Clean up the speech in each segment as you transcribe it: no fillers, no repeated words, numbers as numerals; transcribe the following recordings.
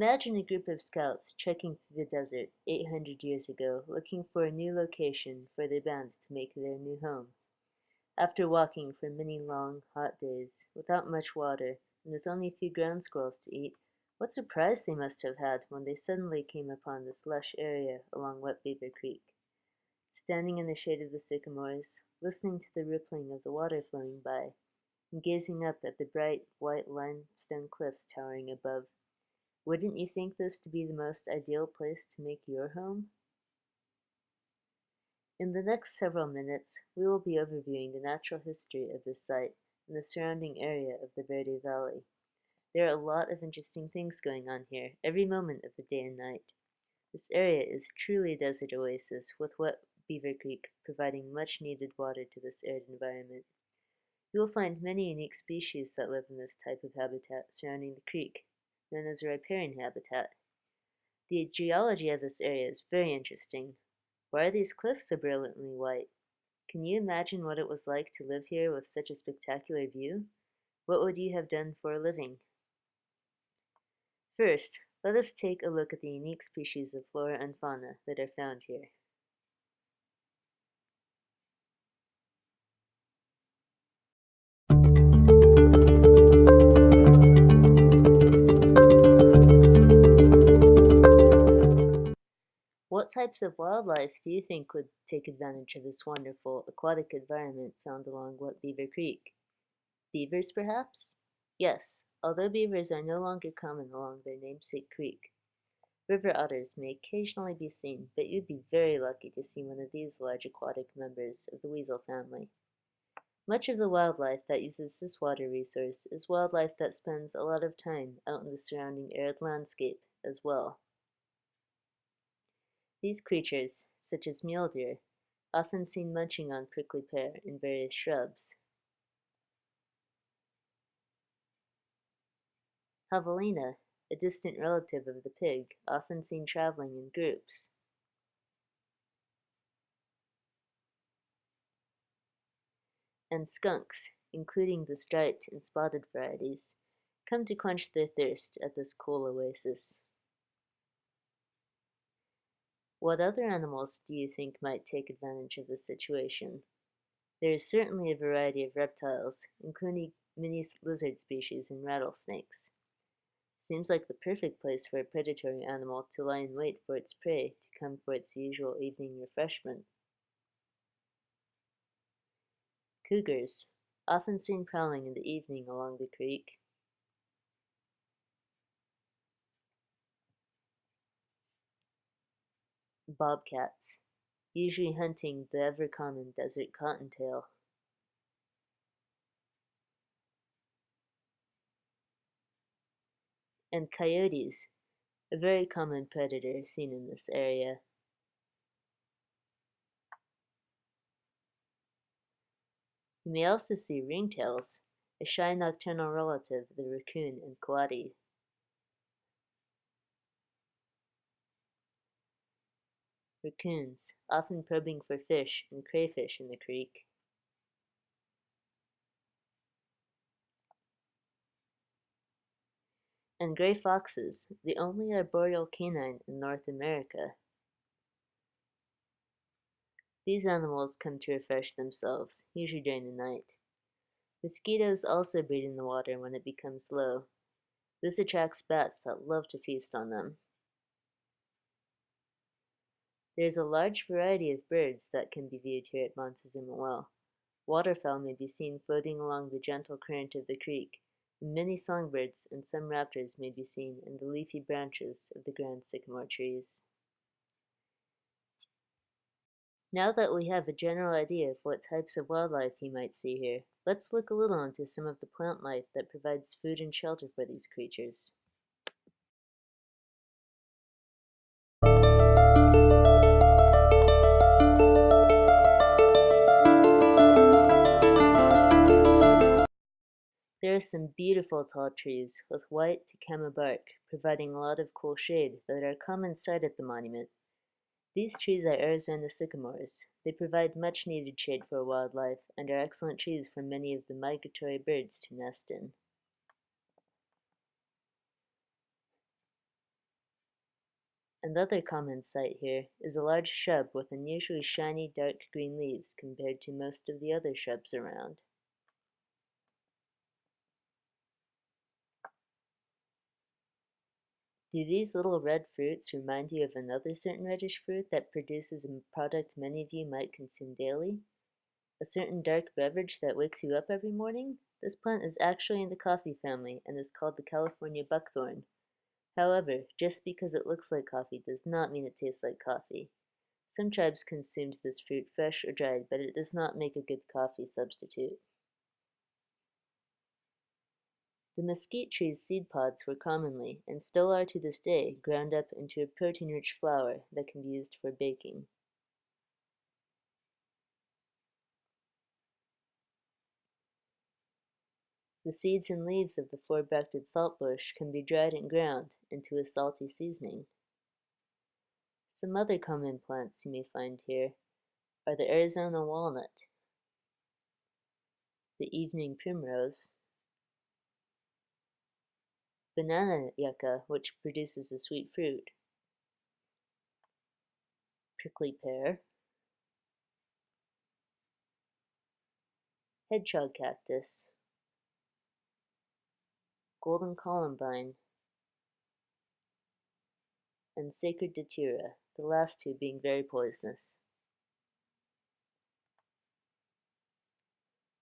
Imagine a group of scouts trekking through the desert 800 years ago, looking for a new location for their band to make their new home. After walking for many long, hot days, without much water, and with only a few ground squirrels to eat, what surprise they must have had when they suddenly came upon this lush area along Wet Beaver Creek. Standing in the shade of the sycamores, listening to the rippling of the water flowing by, and gazing up at the bright, white limestone cliffs towering above, wouldn't you think this to be the most ideal place to make your home? In the next several minutes, we will be overviewing the natural history of this site and the surrounding area of the Verde Valley. There are a lot of interesting things going on here, every moment of the day and night. This area is truly a desert oasis, with Wet Beaver Creek providing much needed water to this arid environment. You will find many unique species that live in this type of habitat surrounding the creek, known as a riparian habitat. The geology of this area is very interesting. Why are these cliffs so brilliantly white? Can you imagine what it was like to live here with such a spectacular view? What would you have done for a living? First, let us take a look at the unique species of flora and fauna that are found here. What types of wildlife do you think would take advantage of this wonderful aquatic environment found along Wet Beaver Creek? Beavers, perhaps? Yes, although beavers are no longer common along their namesake creek. River otters may occasionally be seen, but you'd be very lucky to see one of these large aquatic members of the weasel family. Much of the wildlife that uses this water resource is wildlife that spends a lot of time out in the surrounding arid landscape as well. These creatures, such as mule deer, often seen munching on prickly pear and various shrubs. Javelina, a distant relative of the pig, often seen traveling in groups. And skunks, including the striped and spotted varieties, come to quench their thirst at this cool oasis. What other animals do you think might take advantage of this situation? There is certainly a variety of reptiles, including many lizard species and rattlesnakes. Seems like the perfect place for a predatory animal to lie in wait for its prey to come for its usual evening refreshment. Cougars, often seen prowling in the evening along the creek. Bobcats, usually hunting the ever-common desert cottontail. And coyotes, a very common predator seen in this area. You may also see ringtails, a shy nocturnal relative of the raccoon and coati. Raccoons, often probing for fish and crayfish in the creek. And gray foxes, the only arboreal canine in North America. These animals come to refresh themselves, usually during the night. Mosquitoes also breed in the water when it becomes low. This attracts bats that love to feast on them. There is a large variety of birds that can be viewed here at Montezuma Well. Waterfowl may be seen floating along the gentle current of the creek, and many songbirds and some raptors may be seen in the leafy branches of the grand sycamore trees. Now that we have a general idea of what types of wildlife you might see here, let's look a little into some of the plant life that provides food and shelter for these creatures. There are some beautiful tall trees with white Takema bark, providing a lot of cool shade that are a common sight at the monument. These trees are Arizona sycamores. They provide much needed shade for wildlife and are excellent trees for many of the migratory birds to nest in. Another common sight here is a large shrub with unusually shiny dark green leaves compared to most of the other shrubs around. Do these little red fruits remind you of another certain reddish fruit that produces a product many of you might consume daily? A certain dark beverage that wakes you up every morning? This plant is actually in the coffee family and is called the California buckthorn. However, just because it looks like coffee does not mean it tastes like coffee. Some tribes consumed this fruit fresh or dried, but it does not make a good coffee substitute. The mesquite tree's seed pods were commonly, and still are to this day, ground up into a protein-rich flour that can be used for baking. The seeds and leaves of the four-bracted saltbush can be dried and ground into a salty seasoning. Some other common plants you may find here are the Arizona walnut, the evening primrose, banana yucca, which produces a sweet fruit, prickly pear, hedgehog cactus, golden columbine, and sacred datura, the last two being very poisonous.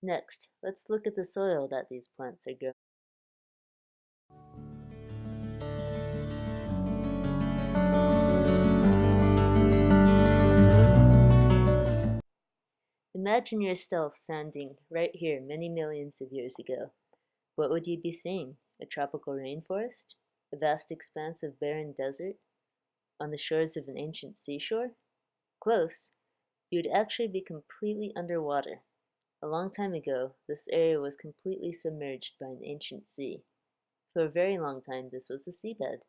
Next, let's look at the soil that these plants are grown. Imagine yourself standing right here many millions of years ago. What would you be seeing? A tropical rainforest? A vast expanse of barren desert? On the shores of an ancient seashore? Close. You would actually be completely underwater. A long time ago, this area was completely submerged by an ancient sea. For a very long time, this was the seabed.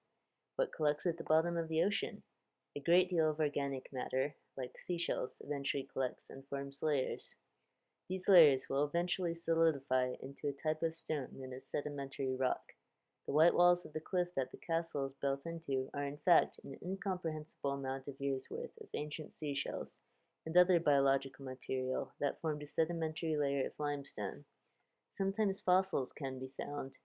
What collects at the bottom of the ocean? A great deal of organic matter, like seashells, eventually collects and forms layers. These layers will eventually solidify into a type of stone known as sedimentary rock. The white walls of the cliff that the castle is built into are in fact an incomprehensible amount of years' worth of ancient seashells and other biological material that formed a sedimentary layer of limestone. Sometimes fossils can be found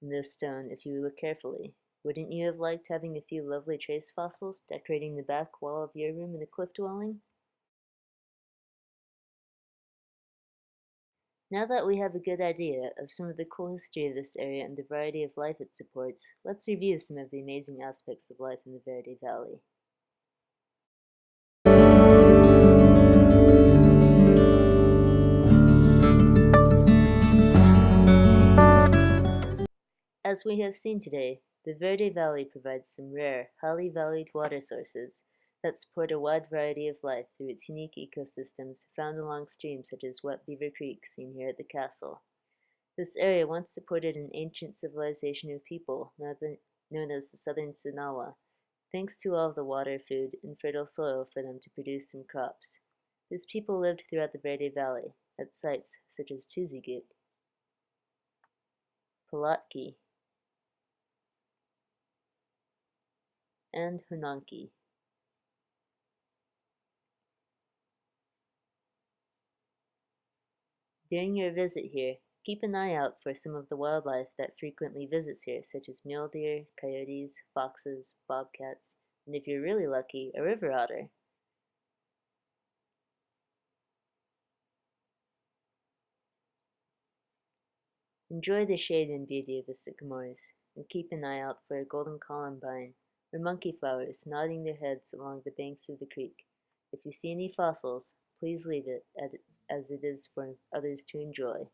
in this stone if you look carefully. Wouldn't you have liked having a few lovely trace fossils decorating the back wall of your room in a cliff dwelling? Now that we have a good idea of some of the cool history of this area and the variety of life it supports, let's review some of the amazing aspects of life in the Verde Valley. As we have seen today, the Verde Valley provides some rare, highly valued water sources that support a wide variety of life through its unique ecosystems found along streams such as Wet Beaver Creek seen here at the castle. This area once supported an ancient civilization of people known as the Southern Sinawa, thanks to all of the water, food, and fertile soil for them to produce some crops. These people lived throughout the Verde Valley, at sites such as Tuzigut, Palatki, and Hunanki. During your visit here, keep an eye out for some of the wildlife that frequently visits here, such as mule deer, coyotes, foxes, bobcats, and if you're really lucky, a river otter. Enjoy the shade and beauty of the sycamores, and keep an eye out for a golden columbine or monkey flowers nodding their heads along the banks of the creek. If you see any fossils, please leave it as it is for others to enjoy.